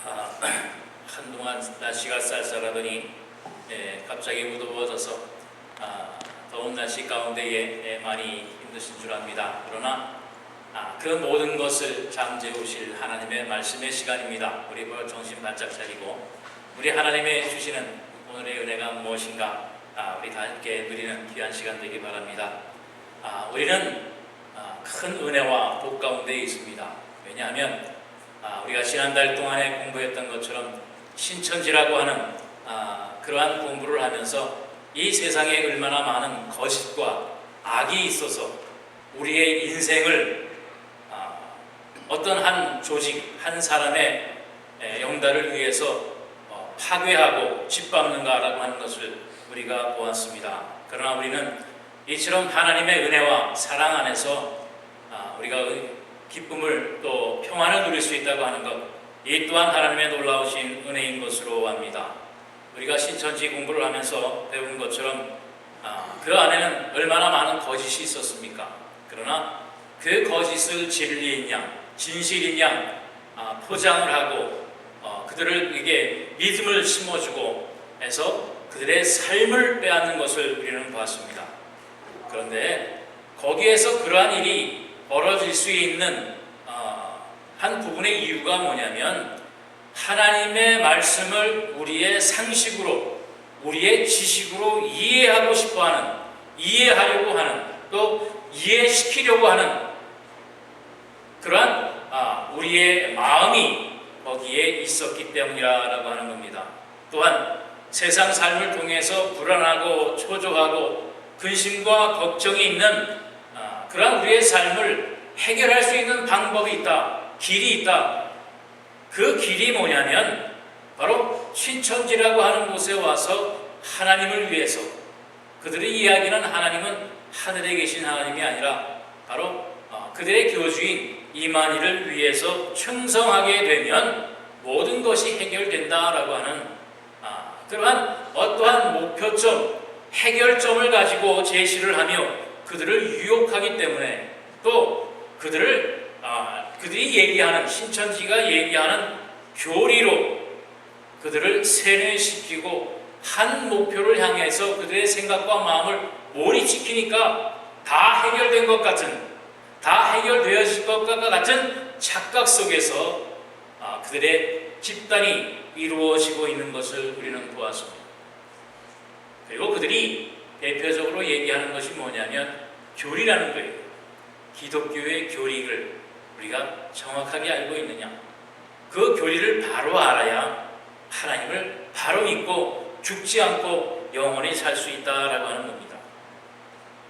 아, 한동안 날씨가 쌀쌀하더니 갑자기 무더워져서 더운 날씨 가운데에 많이 힘드신 줄 압니다. 그러나 그 모든 것을 잠재우실 하나님의 말씀의 시간입니다. 우리 정신 바짝 차리고 우리 하나님의 주시는 오늘의 은혜가 무엇인가 우리 다 함께 누리는 귀한 시간 되기 바랍니다. 우리는 큰 은혜와 복 가운데 있습니다. 왜냐하면 우리가 지난달 동안에 공부했던 것처럼 신천지라고 하는 그러한 공부를 하면서 이 세상에 얼마나 많은 거짓과 악이 있어서 우리의 인생을 어떤 한 조직, 한 사람의 영달을 위해서 파괴하고 짓밟는가라고 하는 것을 우리가 보았습니다. 그러나 우리는 이처럼 하나님의 은혜와 사랑 안에서 우리가 기쁨을 또 평안을 누릴 수 있다고 하는 것, 이 또한 하나님의 놀라우신 은혜인 것으로 압니다. 우리가 신천지 공부를 하면서 배운 것처럼 그 안에는 얼마나 많은 거짓이 있었습니까? 그러나 그 거짓을 진리인 양, 진실인 양 포장을 하고 그들에게 믿음을 심어주고 해서 그들의 삶을 빼앗는 것을 우리는 보았습니다. 그런데 거기에서 그러한 일이 벌어질 수 있는 한 부분의 이유가 뭐냐면 하나님의 말씀을 우리의 상식으로, 우리의 지식으로 이해하고 싶어하는, 이해하려고 하는, 또 이해시키려고 하는 그러한 우리의 마음이 거기에 있었기 때문이라고 하는 겁니다. 또한 세상 삶을 통해서 불안하고 초조하고 근심과 걱정이 있는 그러한 우리의 삶을 해결할 수 있는 방법이 있다, 길이 있다. 그 길이 뭐냐면 바로 신천지라고 하는 곳에 와서 하나님을 위해서, 그들의 이야기는 하나님은 하늘에 계신 하나님이 아니라 바로 그들의 교주인 이만희를 위해서 충성하게 되면 모든 것이 해결된다라고 하는 그러한 어떠한 목표점, 해결점을 가지고 제시를 하며 그들을 유혹하기 때문에 또 그들이 얘기하는, 신천지가 얘기하는 교리로 그들을 세뇌시키고 한 목표를 향해서 그들의 생각과 마음을 몰입시키니까 다 해결된 것 같은, 다 해결되어질 것과 같은 착각 속에서 그들의 집단이 이루어지고 있는 것을 우리는 보았습니다. 그리고 그들이 대표적으로 얘기하는 것이 뭐냐면 교리라는 거예요. 기독교의 교리를 우리가 정확하게 알고 있느냐, 그 교리를 바로 알아야 하나님을 바로 믿고 죽지 않고 영원히 살 수 있다라고 하는 겁니다.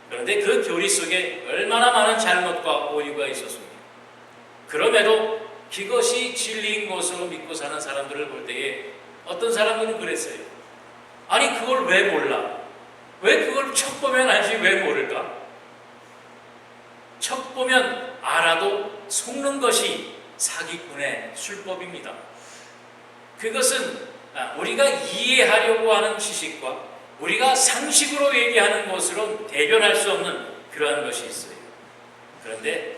그런데 그 교리 속에 얼마나 많은 잘못과 오류가 있었습니까? 그럼에도 그것이 진리인 것으로 믿고 사는 사람들을 볼 때에 어떤 사람들은 그랬어요. 아니 그걸 왜 몰라? 왜 그걸 척 보면 알지 왜 모를까? 척 보면 알아도 속는 것이 사기꾼의 술법입니다. 그것은 우리가 이해하려고 하는 지식과 우리가 상식으로 얘기하는 것으로 대변할 수 없는 그러한 것이 있어요. 그런데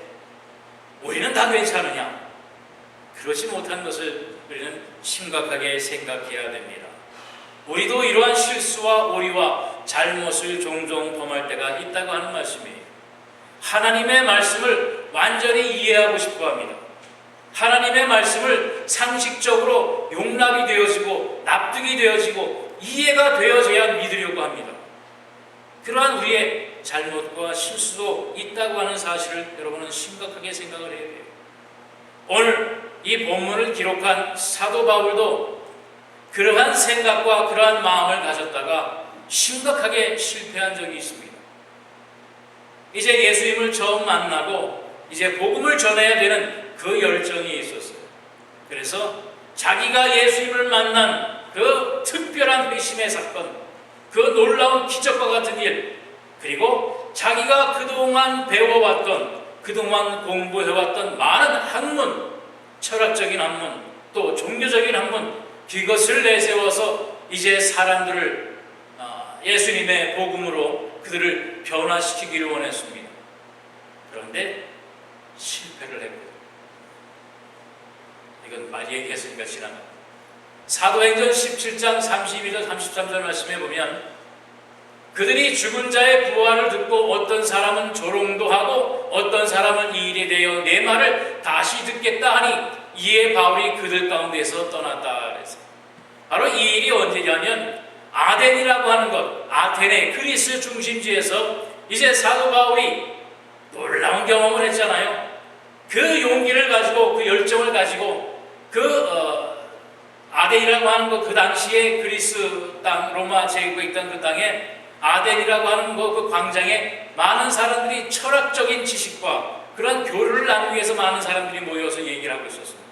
우리는 다 괜찮으냐? 그렇지 못한 것을 우리는 심각하게 생각해야 됩니다. 우리도 이러한 실수와 오류와 잘못을 종종 범할 때가 있다고 하는 말씀이에요. 하나님의 말씀을 완전히 이해하고 싶어 합니다. 하나님의 말씀을 상식적으로 용납이 되어지고 납득이 되어지고 이해가 되어져야 믿으려고 합니다. 그러한 우리의 잘못과 실수도 있다고 하는 사실을 여러분은 심각하게 생각을 해야 돼요. 오늘 이 본문을 기록한 사도 바울도 그러한 생각과 그러한 마음을 가졌다가 심각하게 실패한 적이 있습니다. 이제 예수님을 처음 만나고 이제 복음을 전해야 되는 그 열정이 있었어요. 그래서 자기가 예수님을 만난 그 특별한 회심의 사건, 그 놀라운 기적과 같은 일, 그리고 자기가 그동안 배워왔던, 그동안 공부해왔던 많은 학문, 철학적인 학문, 또 종교적인 학문, 그것을 내세워서 이제 사람들을 예수님의 복음으로 그들을 변화시키기를 원했습니다. 그런데 실패를 했고요. 이건 많이 얘기했으니까 지난 사도행전 17장 32절 33절 말씀에 보면 그들이 죽은 자의 부활을 듣고 어떤 사람은 조롱도 하고 어떤 사람은 이 일에 대하여 내 말을 다시 듣겠다 하니 이에 바울이 그들 가운데서 떠났다 그랬어요. 바로 이 일이 언제냐면 아덴이라고 하는 것, 아테네 그리스 중심지에서 이제 사도 바울이 놀라운 경험을 했잖아요. 그 용기를 가지고 그 열정을 가지고 아덴이라고 하는 것, 그 당시에 그리스 땅 로마 제국에 있던 그 땅에 아덴이라고 하는 그 광장에 많은 사람들이 철학적인 지식과 그런 교류를 나누기 위해서 많은 사람들이 모여서 얘기를 하고 있었습니다.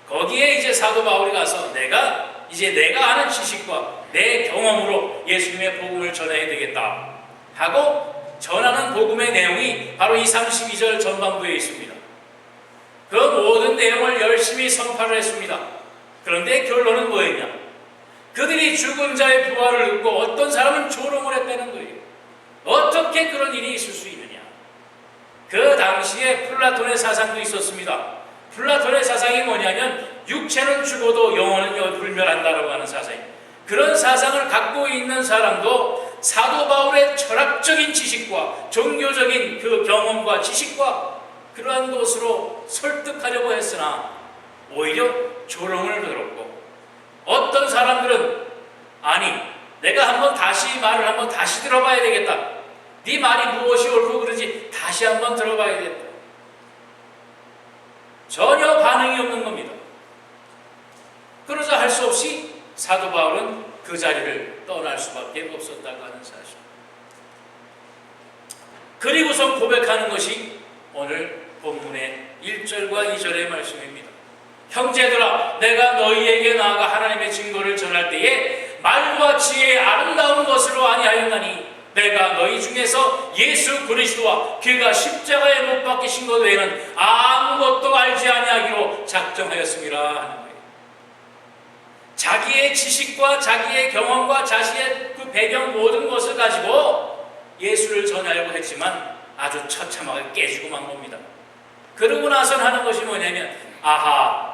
거기에 이제 사도 바울이 가서 내가 아는 지식과 내 경험으로 예수님의 복음을 전해야 되겠다 하고 전하는 복음의 내용이 바로 이 32절 전반부에 있습니다. 그 모든 내용을 열심히 선포를 했습니다. 그런데 결론은 뭐였냐? 그들이 죽은 자의 부활을 듣고 어떤 사람은 조롱을 했다는 거예요. 어떻게 그런 일이 있을 수 있느냐? 그 당시에 플라톤의 사상도 있었습니다. 플라톤의 사상이 뭐냐면 육체는 죽어도 영혼은 불멸한다라고 하는 사상이에요. 그런 사상을 갖고 있는 사람도 사도 바울의 철학적인 지식과 종교적인 그 경험과 지식과 그러한 것으로 설득하려고 했으나 오히려 조롱을 들었고 어떤 사람들은 아니 내가 말을 한번 다시 들어봐야 되겠다. 네 말이 무엇이 옳고 그러지 다시 한번 들어봐야겠다. 전혀 반응이 없는 겁니다. 그러자 할 수 없이 사도 바울은 그 자리를 떠날 수밖에 없었다고 하는 사실. 그리고서 고백하는 것이 오늘 본문의 1절과 2절의 말씀입니다. 형제들아 내가 너희에게 나아가 하나님의 증거를 전할 때에 말과 지혜의 아름다운 것으로 아니하였나니 내가 너희 중에서 예수 그리스도와 그가 십자가에 못 박히신 것 외에는 아무것도 알지 아니하기로 작정하였습니다 하는 거예요. 자기의 지식과 자기의 경험과 자신의 그 배경 모든 것을 가지고 예수를 전하려고 했지만 아주 처참하게 깨지고 만 겁니다. 그러고 나선 하는 것이 뭐냐면 아하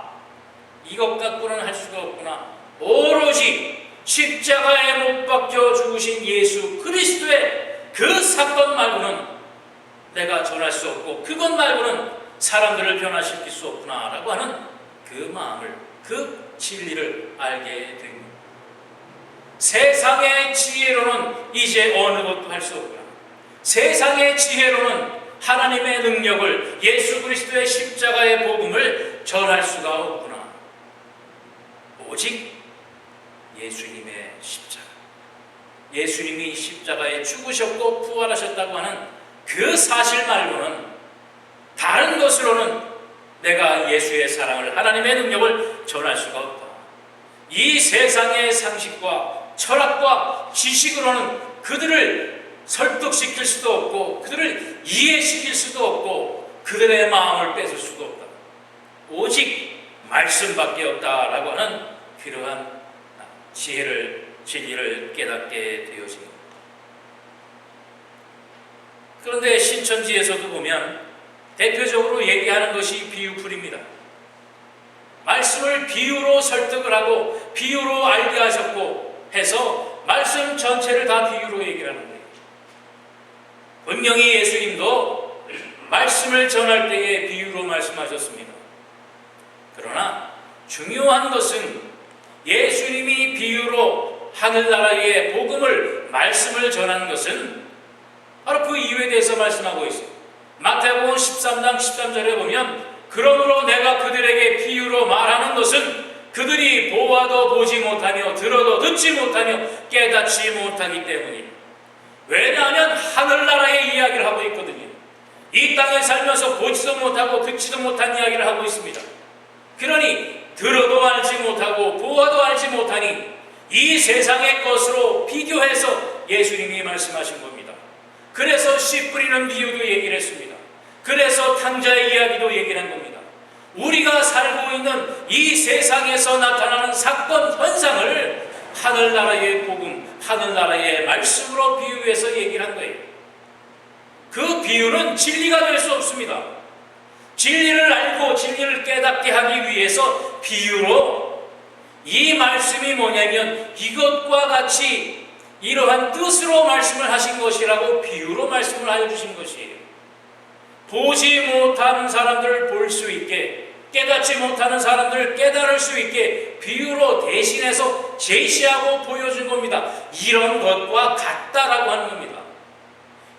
이것 갖고는 할 수가 없구나. 오로지 십자가에 못 박혀 죽으신 예수 그리스도의 그 사건 말고는 내가 전할 수 없고 그것 말고는 사람들을 변화시킬 수 없구나 라고 하는 그 마음을, 그 진리를 알게 된 겁니다. 세상의 지혜로는 이제 어느 것도 할 수 없구나. 세상의 지혜로는 하나님의 능력을, 예수 그리스도의 십자가의 복음을 전할 수가 없구나. 오직 예수님의 십자가, 예수님이 십자가에 죽으셨고 부활하셨다고 하는 그 사실 말고는 다른 것으로는 내가 예수의 사랑을, 하나님의 능력을 전할 수가 없다. 이 세상의 상식과 철학과 지식으로는 그들을 설득시킬 수도 없고 그들을 이해시킬 수도 없고 그들의 마음을 뺏을 수도 없다. 오직 말씀밖에 없다라고 하는 그러한 지혜를, 진리를 깨닫게 되어집니다. 그런데 신천지에서도 보면 대표적으로 얘기하는 것이 비유풀입니다. 말씀을 비유로 설득을 하고 비유로 알게 하셨고 해서 말씀 전체를 다 비유로 얘기를 하는 거예요. 분명히 예수님도 말씀을 전할 때에 비유로 말씀하셨습니다. 그러나 중요한 것은 예수님이 비유로 하늘나라의 복음을, 말씀을 전하는 것은 바로 그 이유에 대해서 말씀하고 있어요. 마태복음 13장 13절에 보면 그러므로 내가 그들에게 비유로 말하는 것은 그들이 보아도 보지 못하며 들어도 듣지 못하며 깨닫지 못하기 때문이다. 왜냐하면 하늘나라의 이야기를 하고 있거든요. 이 땅에 살면서 보지도 못하고 듣지도 못한 이야기를 하고 있습니다. 그러니 들어도 알지 못하고 보아도 알지 못하니 이 세상의 것으로 비교해서 예수님이 말씀하신 겁니다. 그래서 씨 뿌리는 비유도 얘기를 했습니다. 그래서 탕자의 이야기도 얘기를 한 겁니다. 우리가 살고 있는 이 세상에서 나타나는 사건 현상을 하늘나라의 복음, 하늘나라의 말씀으로 비유해서 얘기를 한 거예요. 그 비유는 진리가 될 수 없습니다. 진리를 알고 진리를 깨닫게 하기 위해서 비유로 이 말씀이 뭐냐면 이것과 같이 이러한 뜻으로 말씀을 하신 것이라고 비유로 말씀을 하여 주신 것이에요. 보지 못하는 사람들을 볼 수 있게, 깨닫지 못하는 사람들을 깨달을 수 있게 비유로 대신해서 제시하고 보여준 겁니다. 이런 것과 같다라고 하는 겁니다.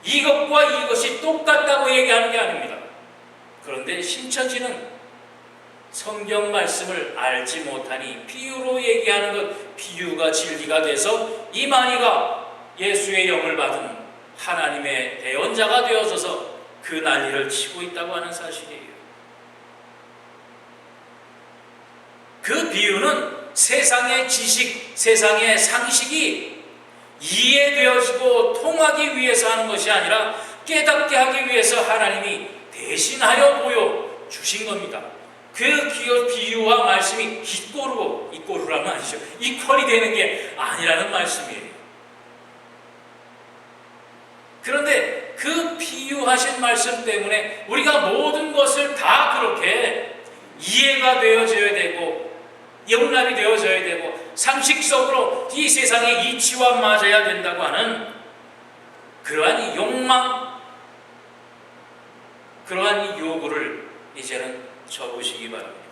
이것과 이것이 똑같다고 얘기하는 게 아닙니다. 그런데 신천지는 성경 말씀을 알지 못하니 비유로 얘기하는 것, 비유가 진리가 돼서 이만희가 예수의 영을 받은 하나님의 대언자가 되어서서 그 난리를 치고 있다고 하는 사실이에요. 그 비유는 세상의 지식, 세상의 상식이 이해되어지고 통하기 위해서 하는 것이 아니라 깨닫게 하기 위해서 하나님이 대신하여 보여주신 겁니다. 그 비유와 말씀이 이꼬르라면 아니죠. 이퀄이 되는 게 아니라는 말씀이에요. 그런데 그 비유하신 말씀 때문에 우리가 모든 것을 다 그렇게 이해가 되어져야 되고 용납이 되어져야 되고 상식적으로 이 세상의 이치와 맞아야 된다고 하는 그러한 욕망, 그러한 요구를 이제는 접으시기 바랍니다.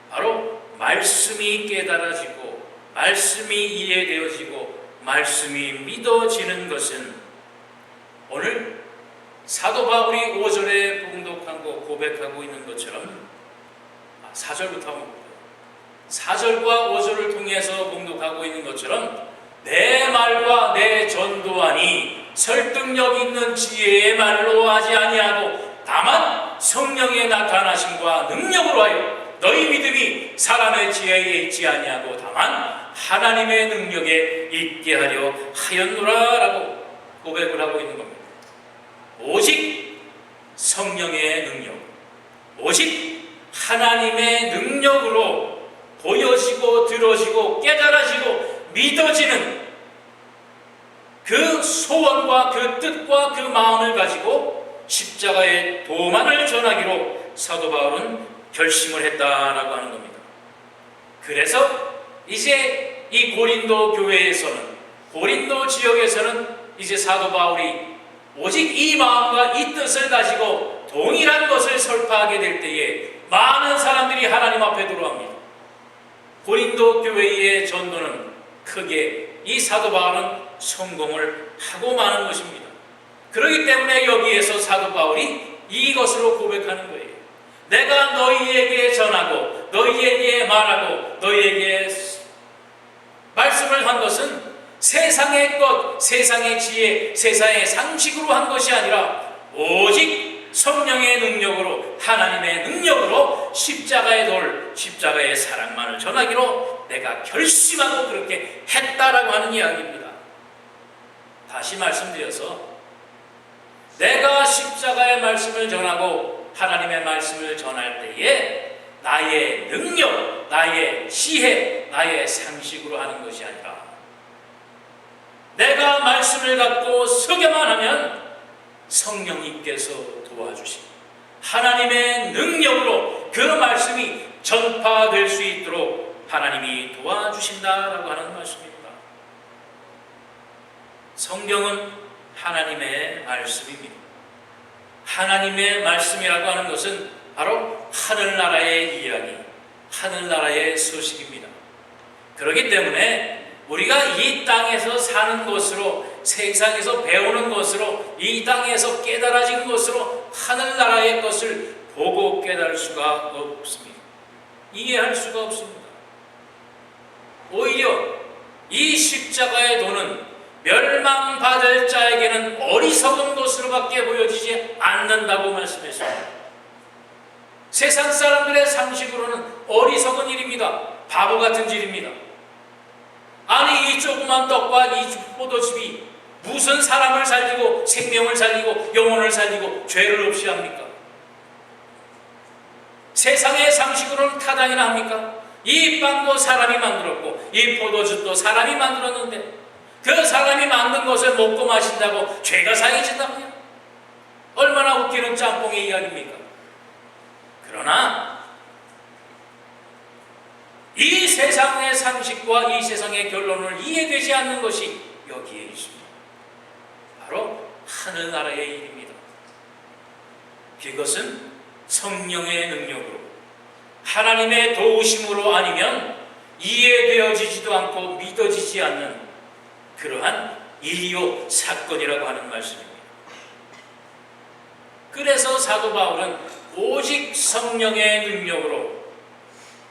바로 말씀이 깨달아지고 말씀이 이해되어지고 말씀이 믿어지는 것은 오늘 사도 바울이 5절에 봉독하고 고백하고 있는 것처럼 4절부터 한번 볼까요? 4절과 5절을 통해서 봉독하고 있는 것처럼 내 말과 내 전도하니 설득력 있는 지혜의 말로 하지 아니하고 다만 성령의 나타나심과 능력으로 하여 너희 믿음이 사람의 지혜에 있지 아니하고 다만 하나님의 능력에 있게 하려 하였노라라고 고백을 하고 있는 겁니다. 오직 성령의 능력, 오직 하나님의 능력으로 보여지고 들어지고 깨달아지고 믿어지는 그 소원과 그 뜻과 그 마음을 가지고 십자가의 도만을 전하기로 사도 바울은 결심을 했다라고 하는 겁니다. 그래서 이제 이 고린도 교회에서는, 고린도 지역에서는 이제 사도 바울이 오직 이 마음과 이 뜻을 가지고 동일한 것을 설파하게 될 때에 많은 사람들이 하나님 앞에 들어옵니다. 고린도 교회의 전도는 크게 이 사도 바울은 성공을 하고 마는 것입니다. 그렇기 때문에 여기에서 사도 바울이 이것으로 고백하는 거예요. 내가 너희에게 전하고 너희에게 말하고 너희에게 말씀을 한 것은 세상의 것, 세상의 지혜, 세상의 상식으로 한 것이 아니라 오직 성령의 능력으로, 하나님의 능력으로 십자가의 돌, 십자가의 사랑만을 전하기로 내가 결심하고 그렇게 했다라고 하는 이야기입니다. 다시 말씀드려서 내가 십자가의 말씀을 전하고 하나님의 말씀을 전할 때에 나의 능력, 나의 지혜, 나의 상식으로 하는 것이 아니라 내가 말씀을 갖고 설교만 하면 성령님께서 도와주시고 하나님의 능력으로 그 말씀이 전파될 수 있도록 하나님이 도와주신다라고 하는 말씀입니다. 성경은 하나님의 말씀입니다. 하나님의 말씀이라고 하는 것은 바로 하늘나라의 이야기, 하늘나라의 소식입니다. 그렇기 때문에 우리가 이 땅에서 사는 것으로, 세상에서 배우는 것으로, 이 땅에서 깨달아진 것으로 하늘나라의 것을 보고 깨달을 수가 없습니다. 이해할 수가 없습니다. 오히려 이 십자가의 도는 멸망받을 자에게는 어리석은 것으로밖에 보여지지 않는다고 말씀했습니다. 세상 사람들의 상식으로는 어리석은 일입니다. 바보 같은 일입니다. 아니 이 조그만 떡과 이 포도즙이 무슨 사람을 살리고 생명을 살리고 영혼을 살리고 죄를 없이 합니까? 세상의 상식으로는 타당이나 합니까? 이 빵도 사람이 만들었고 이 포도즙도 사람이 만들었는데 그 사람이 만든 것을 먹고 마신다고 죄가 사해진다고요? 얼마나 웃기는 짬뽕의 이야기입니까? 그러나 이 세상의 상식과 이 세상의 결론을 이해되지 않는 것이 여기에 있습니다. 바로 하늘나라의 일입니다. 그것은 성령의 능력으로, 하나님의 도우심으로 아니면 이해되어지지도 않고 믿어지지 않는 그러한 일이요 사건이라고 하는 말씀입니다. 그래서 사도 바울은 오직 성령의 능력으로,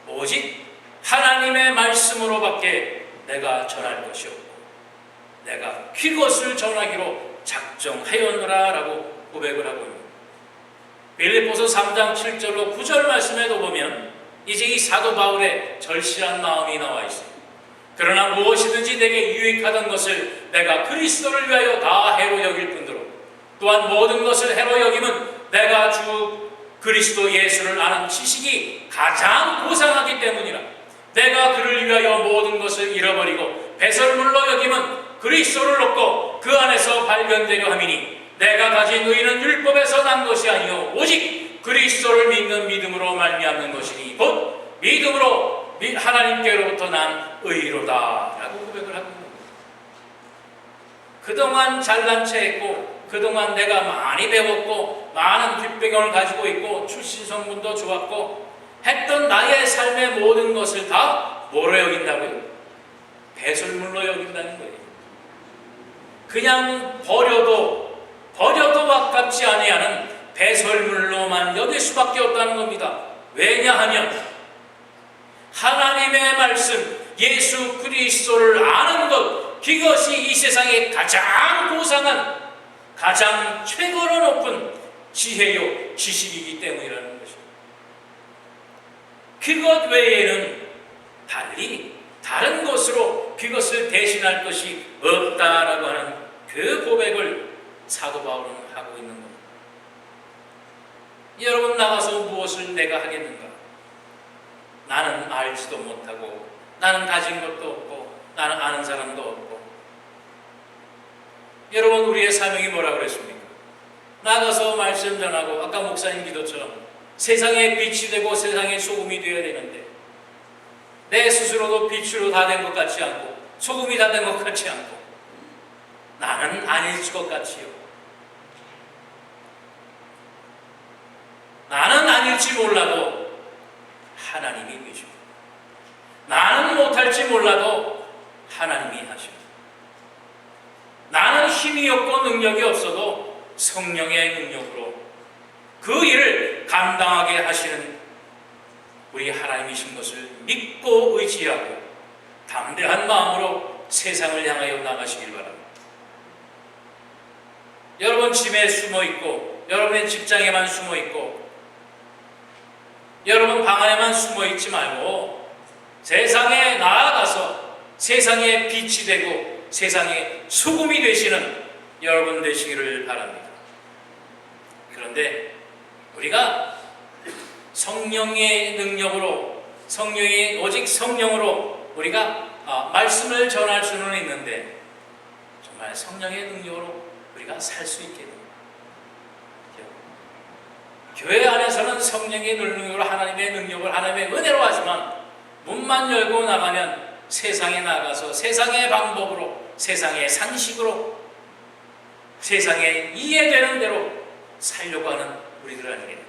오직 하나님의 말씀으로밖에 내가 전할 것이 없고 내가 그것을 전하기로 작정하였노라 라고 고백을 하고 있습니다. 빌립보서 3장 7절로 9절 말씀에도 보면 이제 이 사도 바울의 절실한 마음이 나와 있어요. 그러나 무엇이든지 내게 유익하던 것을 내가 그리스도를 위하여 다 해로 여길 뿐더러 또한 모든 것을 해로 여김은 내가 주 그리스도 예수를 아는 지식이 가장 고상하기 때문이라. 내가 그를 위하여 모든 것을 잃어버리고 배설물로 여김은 그리스도를 얻고 그 안에서 발견되려 함이니 내가 가진 의는 율법에서 난 것이 아니요 오직 그리스도를 믿는 믿음으로 말미암는 것이니 곧 믿음으로 하나님께로부터 난 의로다 라고 고백을 하고 있는 겁니다. 그동안 잘난 체했고 그동안 내가 많이 배웠고 많은 뒷배경을 가지고 있고 출신 성분도 좋았고 했던 나의 삶의 모든 것을 다 뭐로 여긴다고요? 배설물로 여긴다는 거예요. 그냥 버려도 아깝지 아니하는 배설물로만 여길 수밖에 없다는 겁니다. 왜냐하면 하나님의 말씀 예수 그리스도를 아는 것, 그것이 이 세상에 가장 고상한, 가장 최고로 높은 지혜요 지식이기 때문이라는 것입니다. 그것 외에는 달리 다른 것으로 그것을 대신할 것이 없다라고 하는 그 고백을 사도 바울은 하고 있는 겁니다. 여러분, 나가서 무엇을 내가 하겠는가? 나는 알지도 못하고 나는 가진 것도 없고 나는 아는 사람도 없고. 여러분, 우리의 사명이 뭐라고 그랬습니까? 나가서 말씀 전하고 아까 목사님 기도처럼 세상에 빛이 되고 세상에 소금이 되어야 되는데 내 스스로도 빛으로 다 된 것 같지 않고 소금이 다 된 것 같지 않고 나는 아닐 것 같지요. 나는 아닐지 몰라도 하나님이 계십니다. 나는 못할지 몰라도 하나님이 하십니다. 나는 힘이 없고 능력이 없어도 성령의 능력으로 그 일을 감당하게 하시는 우리 하나님이신 것을 믿고 의지하고 담대한 마음으로 세상을 향하여 나가시길 바랍니다. 여러분 집에 숨어 있고 여러분의 직장에만 숨어 있고 여러분 방 안에만 숨어 있지 말고 세상에 나아가서 세상에 빛이 되고 세상에 소금이 되시는 여러분 되시기를 바랍니다. 그런데 우리가 성령의 능력으로, 오직 성령으로 우리가 말씀을 전할 수는 있는데 정말 성령의 능력으로 우리가 살 수 있게 됩니다. 교회 안에서는 성령의 능력으로 하나님의 능력을 하나님의 은혜로 하지만 문만 열고 나가면 세상에 나가서 세상의 방법으로, 세상의 상식으로, 세상에 이해되는 대로 살려고 하는 우리들 아니겠습니까?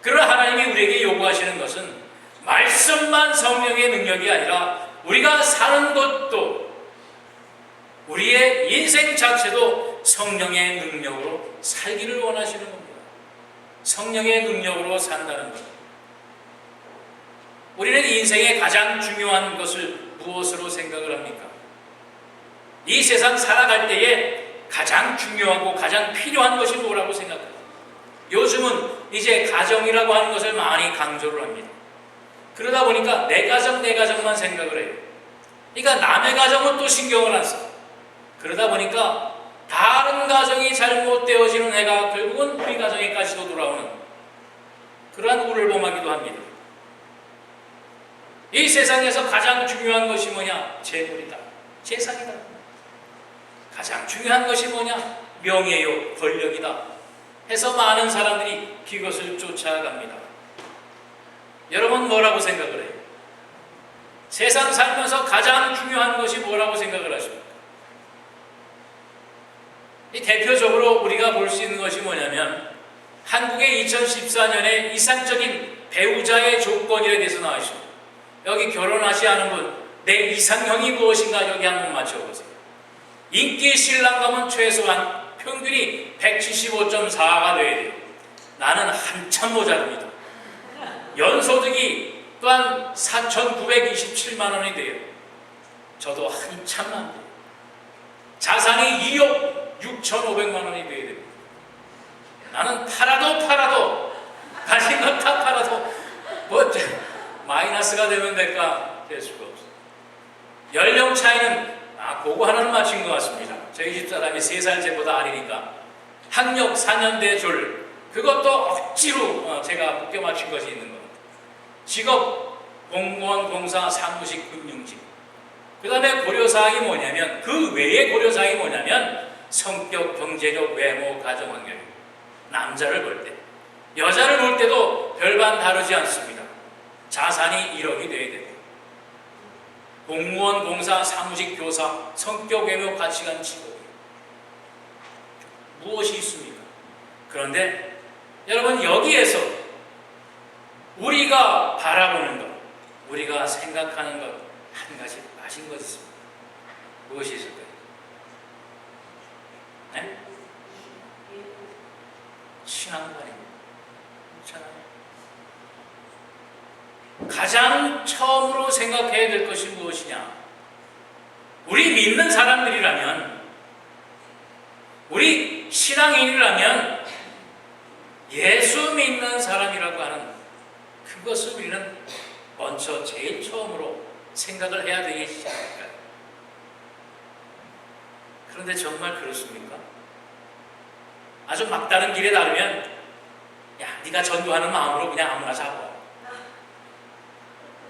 그러나 하나님이 우리에게 요구하시는 것은 말씀만 성령의 능력이 아니라 우리가 사는 것도, 우리의 인생 자체도 성령의 능력으로 살기를 원하시는 겁니다. 성령의 능력으로 산다는 것. 우리는 인생의 가장 중요한 것을 무엇으로 생각을 합니까? 이 세상 살아갈 때에 가장 중요하고 가장 필요한 것이 뭐라고 생각합니까? 요즘은 이제 가정이라고 하는 것을 많이 강조를 합니다. 그러다 보니까 내 가정만 생각을 해요. 그러니까 남의 가정은 또 신경을 안 써. 그러다 보니까 다른 가정이 잘못되어지는 해가 결국은 우리 가정에까지도 돌아오는 그러한 우울범하기도 합니다. 이 세상에서 가장 중요한 것이 뭐냐? 재물이다. 재산이다. 가장 중요한 것이 뭐냐? 명예요, 권력이다 해서 많은 사람들이 그것을 쫓아갑니다. 여러분 뭐라고 생각을 해요? 세상 살면서 가장 중요한 것이 뭐라고 생각을 하십니까? 대표적으로 우리가 볼 수 있는 것이 뭐냐면 한국의 2014년에 이상적인 배우자의 조건이에 대해서 나와 있습니다. 여기 결혼하지 않은 분, 내 이상형이 무엇인가 여기 한번 맞춰보세요. 인기 신랑감은 최소한 평균이 175.4가 돼야 돼요. 나는 한참 모자릅니다. 연소득이 또한 4,927만 원이 돼요. 저도 한참 안 돼요. 자산이 2억 6,500만 원이 돼야 됩니다. 나는 팔아도 가진 것 다 팔아도 뭐 마이너스가 되면 될까? 될 수가 없어요. 연령 차이는 그거 하나는 맞춘 것 같습니다. 저희 집 사람이 3살 제보다 아니니까 학력 4년대 줄 그것도 억지로 제가 묶여 맞춘 것이 있는 겁니다. 직업 공무원, 공사, 사무직, 금융직. 그 다음에 고려사항이 뭐냐면 그 외의 고려사항이 뭐냐면 성격, 경제력, 외모, 가정환경. 남자를 볼 때, 여자를 볼 때도 별반 다르지 않습니다. 자산이 1억이 돼야 됩니다. 공무원, 공사, 사무직, 교사, 성격, 외모, 가치관, 직업. 무엇이 있습니까? 그런데 여러분 여기에서 우리가 바라보는 것, 우리가 생각하는 것 한 가지 빠진 것이 있습니다. 무엇이 있을까요? 네? 신앙관입니다. 가장 처음으로 생각해야 될 것이 무엇이냐? 우리 믿는 사람들이라면, 우리 신앙인이라면 예수 믿는 사람이라고 하는 그것을 우리는 먼저 제일 처음으로 생각을 해야 되겠지 않을까요? 그런데 정말 그렇습니까? 아주 막다른 길에 나르면 야, 네가 전도하는 마음으로 그냥 아무나 잡아.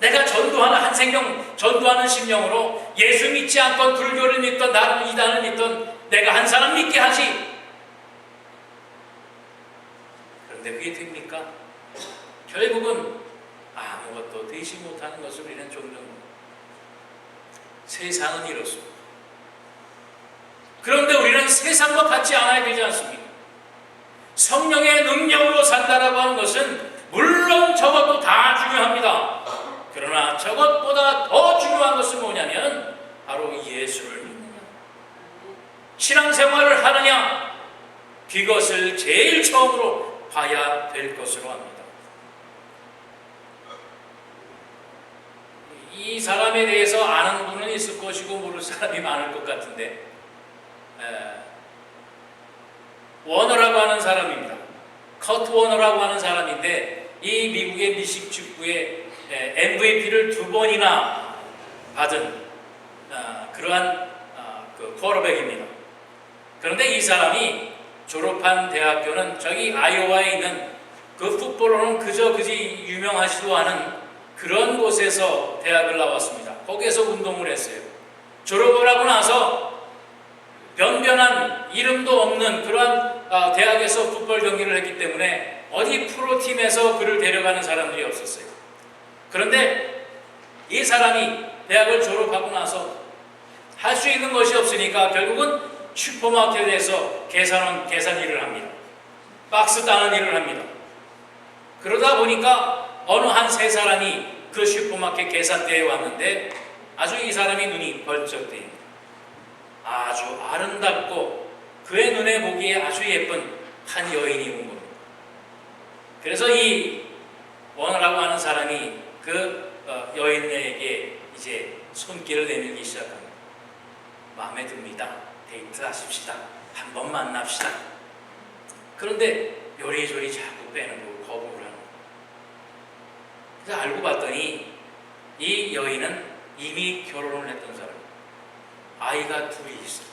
내가 전도하는 한 생명, 전도하는 심령으로 예수 믿지 않건 불교를 믿던 나를 이단을 믿던 내가 한 사람 믿게 하지. 그런데 그게 됩니까? 결국은 아무것도 되지 못하는 것을 우리는 종종 세상은 이렇습니다. 그런데 우리는 세상과 같지 않아야 되지 않습니까? 성령의 능력으로 산다라고 하는 것은 물론 저것도 다 중요합니다. 그러나 저것보다 더 중요한 것은 뭐냐면 바로 예수를 믿느냐, 신앙생활을 하느냐, 그것을 제일 처음으로 봐야 될 것으로 합니다. 이 사람에 대해서 아는 분은 있을 것이고 모를 사람이 많을 것 같은데 워너라고 하는 사람입니다. 커트 워너라고 하는 사람인데 이 미국의 미식 축구의 MVP를 2번이나 받은 그러한 그 쿼터백입니다. 그런데 이 사람이 졸업한 대학교는 저기 아이오와에 있는 그 풋볼로는 그지 유명하지도 않은 그런 곳에서 대학을 나왔습니다. 거기에서 운동을 했어요. 졸업을 하고 나서 변변한 이름도 없는 그러한 대학에서 풋볼 경기를 했기 때문에 어디 프로팀에서 그를 데려가는 사람들이 없었어요. 그런데 이 사람이 대학을 졸업하고 나서 할 수 있는 것이 없으니까 결국은 슈퍼마켓에서 계산 일을 합니다. 박스 따는 일을 합니다. 그러다 보니까 어느 한 세 사람이 그 슈퍼마켓 계산대에 왔는데 아주 이 사람이 눈이 번쩍 뜨입니다. 아주 아름답고 그의 눈에 보기에 아주 예쁜 한 여인이 온 겁니다. 그래서 이 원어라고 하는 사람이 그 여인에게 이제 손길을 내밀기 시작합니다. 마음에 듭니다. 데이트하십시다. 한번 만납시다. 그런데 요리조리 자꾸 빼는 거 거부를 하는 거예요. 그래서 알고 봤더니 이 여인은 이미 결혼을 했던 사람, 아이가 둘이 있어요.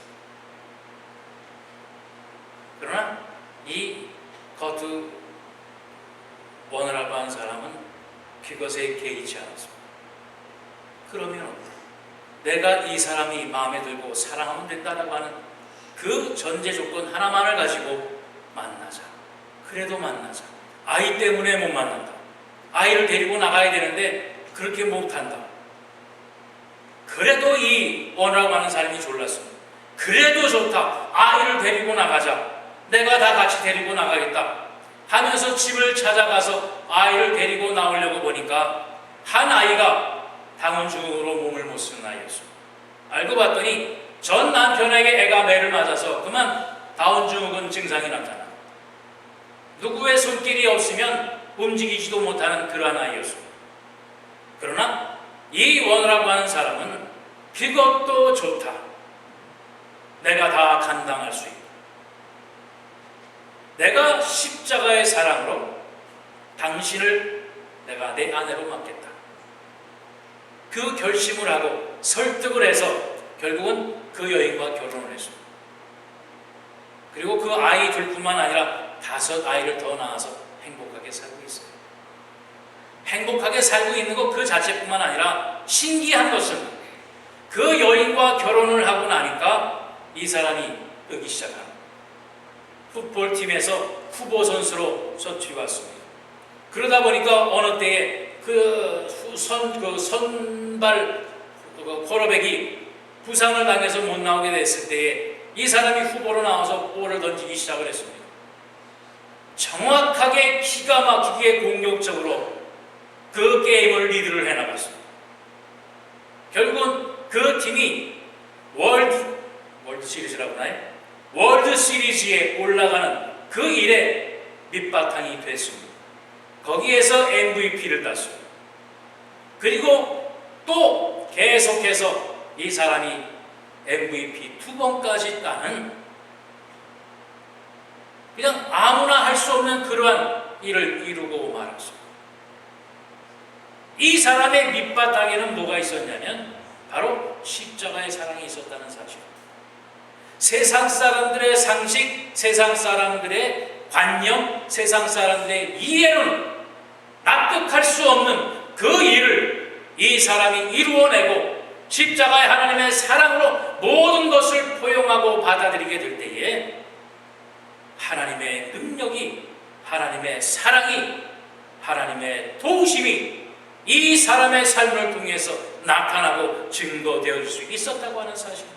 그러나 이 커트 원어라고 하는 사람은 그것에 개의치 않았습니다. 그러면 내가 이 사람이 마음에 들고 사랑하면 된다라고 하는 그 전제 조건 하나만을 가지고 만나자. 그래도 만나자. 아이 때문에 못 만난다. 아이를 데리고 나가야 되는데 그렇게 못한다. 그래도 이 원하고 하는 사람이 졸랐습니다. 그래도 좋다. 아이를 데리고 나가자. 내가 다 같이 데리고 나가겠다 하면서 집을 찾아가서 아이를 데리고 나오려고 보니까 한 아이가 당원증으로 몸을 못 쓰는 아이였습니다. 알고 봤더니 전 남편에게 애가 매를 맞아서 그만 다운증후군 증상이 나타나 누구의 손길이 없으면 움직이지도 못하는 그러한 아이였습니다. 그러나 이 원우라고 하는 사람은 그것도 좋다. 내가 다 감당할 수 있다. 내가 십자가의 사랑으로 당신을 내가 내 아내로 맡겠다. 그 결심을 하고 설득을 해서 결국은 그 여인과 결혼을 했습니다. 그리고 그 아이 둘뿐만 아니라 5 아이를 더 낳아서 행복하게 살고 있어요. 행복하게 살고 있는 것 그 자체뿐만 아니라 신기한 것은 그 여인과 결혼을 하고 나니까 이 사람이 뜨기 시작합니다. 풋볼팀에서 후보 선수로 선출받습니다. 그러다 보니까 어느 때에 선발 쿼터백이 부상을 당해서 못 나오게 됐을 때에 이 사람이 후보로 나와서 볼을 던지기 시작을 했습니다. 정확하게 기가 막히게 공격적으로 그 게임을 리드를 해나갔습니다. 결국은 그 팀이 월드 시리즈라고 하나요? 월드 시리즈에 올라가는 그 일에 밑바탕이 됐습니다. 거기에서 MVP를 땄습니다. 그리고 또 계속해서 이 사람이 MVP 2번까지 따는 그냥 아무나 할 수 없는 그러한 일을 이루고 말았습니다. 이 사람의 밑바탕에는 뭐가 있었냐면 바로 십자가의 사랑이 있었다는 사실입니다. 세상 사람들의 상식, 세상 사람들의 관념, 세상 사람들의 이해는 납득할 수 없는 그 일을 이 사람이 이루어내고 십자가의 하나님의 사랑으로 모든 것을 포용하고 받아들이게 될 때에 하나님의 능력이, 하나님의 사랑이, 하나님의 도우심이 이 사람의 삶을 통해서 나타나고 증거되어질 수 있었다고 하는 사실입니다.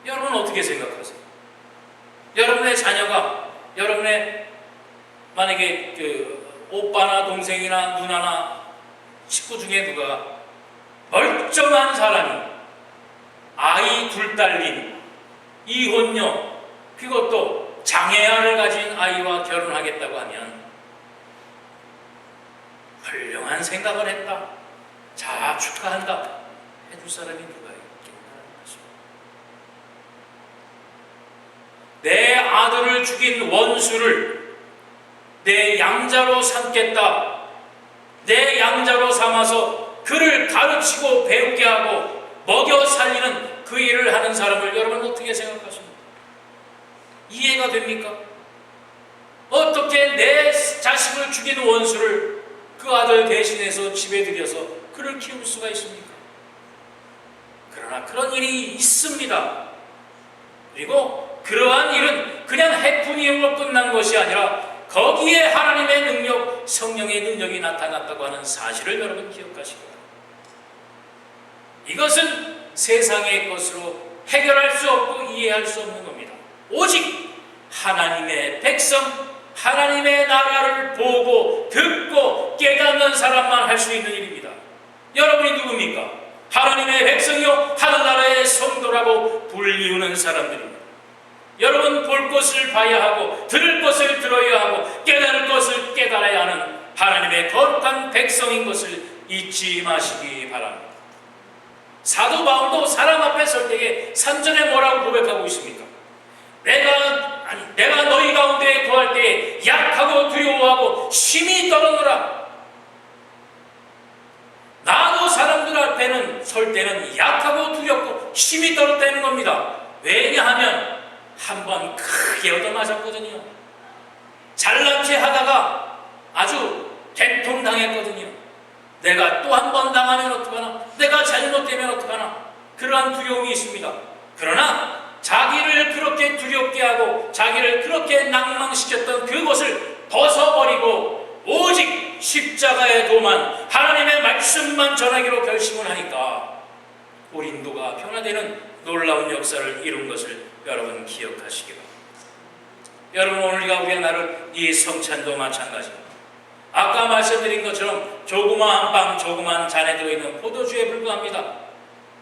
여러분 어떻게 생각하세요? 여러분의 자녀가, 여러분의 만약에 그 오빠나 동생이나 누나나 식구 중에 누가 멀쩡한 사람이 아이 2 딸린 이혼녀, 그것도 장애아를 가진 아이와 결혼하겠다고 하면 훌륭한 생각을 했다, 자 축하한다 해줄 사람이 누가 있겠냐는 것입니다. 내 아들을 죽인 원수를 내 양자로 삼겠다, 내 양자로 삼아서 그를 가르치고 배우게 하고 먹여 살리는 그 일을 하는 사람을 여러분 어떻게 생각하십니까? 이해가 됩니까? 어떻게 내 자식을 죽인 원수를 그 아들 대신해서 집에 들여서 그를 키울 수가 있습니까? 그러나 그런 일이 있습니다. 그리고 그러한 일은 그냥 해프닝으로 끝난 것이 아니라 거기에 하나님의 능력, 성령의 능력이 나타났다고 하는 사실을 여러분 기억하시기 바랍니다. 이것은 세상의 것으로 해결할 수 없고 이해할 수 없는 겁니다. 오직 하나님의 백성, 하나님의 나라를 보고 듣고 깨닫는 사람만 할 수 있는 일입니다. 여러분이 누굽니까? 하나님의 백성이요 하늘나라의 성도라고 불리우는 사람들입니다. 여러분 볼 것을 봐야 하고 들을 것을 들어야 하고 깨달을 것을 깨달아야 하는 하나님의 거룩한 백성인 것을 잊지 마시기 바랍니다. 사도 바울도 사람 앞에 설 때에 3절에 뭐라고 고백하고 있습니까? 내가 너희 가운데 거할 때에 약하고 두려워하고 심히 떨어노라. 나도 사람들 앞에는 설 때는 약하고 두렵고 심히 떨었다는 겁니다. 왜냐하면 한번 크게 얻어맞았거든요. 잘난 체 하다가 아주 개통당했거든요. 내가 또 한 번 당하면 어떡하나, 내가 잘못되면 어떡하나, 그러한 두려움이 있습니다. 그러나 자기를 그렇게 두렵게 하고 자기를 그렇게 낭망시켰던 그것을 벗어버리고 오직 십자가의 도만, 하나님의 말씀만 전하기로 결심을 하니까 우리 인도가 변화되는 놀라운 역사를 이룬 것을 여러분 기억하시기 바랍니다. 여러분, 오늘 우리가 나를 이 성찬도 마찬가지입니다. 아까 말씀드린 것처럼 조그마한 빵, 조그마한 잔에 들어있는 포도주에 불과합니다.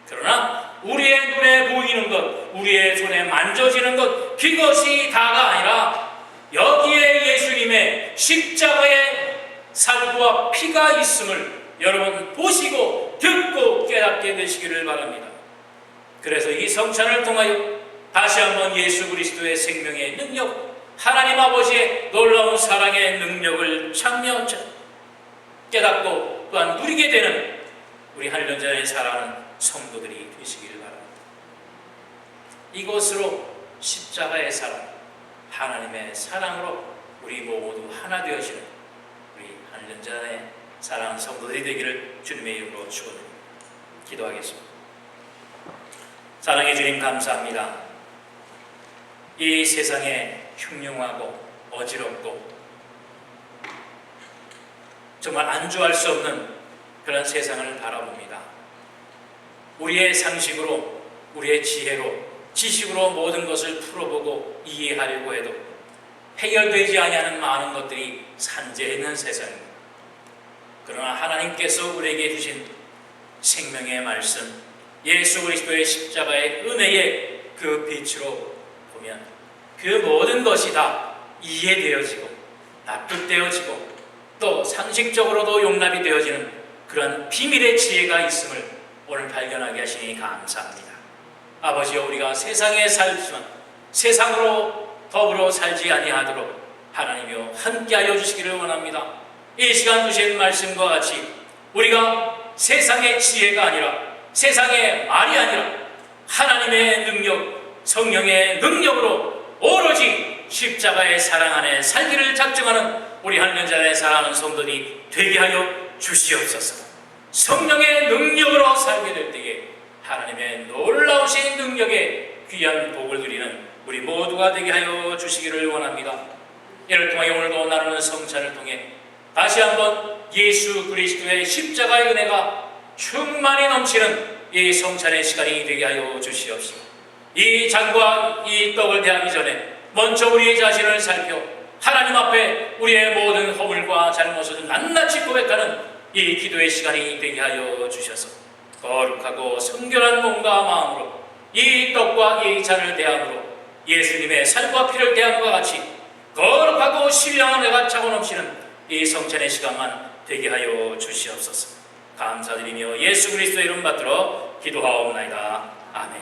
그러나 우리의 눈에 보이는 것, 우리의 손에 만져지는 것, 그것이 다가 아니라 여기에 예수님의 십자가의 살과 피가 있음을 여러분 보시고 듣고 깨닫게 되시기를 바랍니다. 그래서 이 성찬을 통하여 다시 한번 예수 그리스도의 생명의 능력, 하나님 아버지의 놀라운 사랑의 능력을 참여 깨닫고 또한 누리게 되는 우리 한련전에 살아가는 성도들이 되시기를 바랍니다. 이것으로 십자가의 사랑, 하나님의 사랑으로 우리 모두 하나 되어지는 우리 한련전의 사랑하는 성도들이 되기를 주님의 이름으로 축원드립니다. 기도하겠습니다. 사랑의 주님, 감사합니다. 이 세상에 흉흉하고 어지럽고 정말 안주할 수 없는 그런 세상을 바라봅니다. 우리의 상식으로, 우리의 지혜로, 지식으로 모든 것을 풀어보고 이해하려고 해도 해결되지 아니하는 많은 것들이 산재해 있는 세상입니다. 그러나 하나님께서 우리에게 주신 생명의 말씀, 예수 그리스도의 십자가의 은혜의 그 빛으로 보면 그 모든 것이 다 이해되어지고 납득되어지고 또 상식적으로도 용납이 되어지는 그런 비밀의 지혜가 있음을 오늘 발견하게 하시니 감사합니다. 아버지여, 우리가 세상에 살지만 세상으로 더불어 살지 아니하도록 하나님이여 함께하여 주시기를 원합니다. 이 시간 주신 말씀과 같이 우리가 세상의 지혜가 아니라, 세상의 말이 아니라 하나님의 능력, 성령의 능력으로 오로지 십자가의 사랑 안에 살기를 작정하는 우리 한련전에 사랑하는 성도들이 되게 하여 주시옵소서. 성령의 능력으로 살게 될 때에 하나님의 놀라우신 능력에 귀한 복을 누리는 우리 모두가 되게 하여 주시기를 원합니다. 이를 통하여 오늘도 나누는 성찬을 통해 다시 한번 예수 그리스도의 십자가의 은혜가 충만히 넘치는 이 성찬의 시간이 되게 하여 주시옵소서. 이 잔과 이 떡을 대하기 전에 먼저 우리의 자신을 살펴 하나님 앞에 우리의 모든 허물과 잘못을 낱낱이 고백하는 이 기도의 시간이 되게 하여 주셔서 거룩하고 성결한 몸과 마음으로 이 떡과 이 잔을 대함으로 예수님의 살과 피를 대함과 같이 거룩하고 신령한 애가 차고 넘치는 이 성찬의 시간만 되게 하여 주시옵소서. 감사드리며 예수 그리스도의 이름 받들어 기도하옵나이다. 아멘.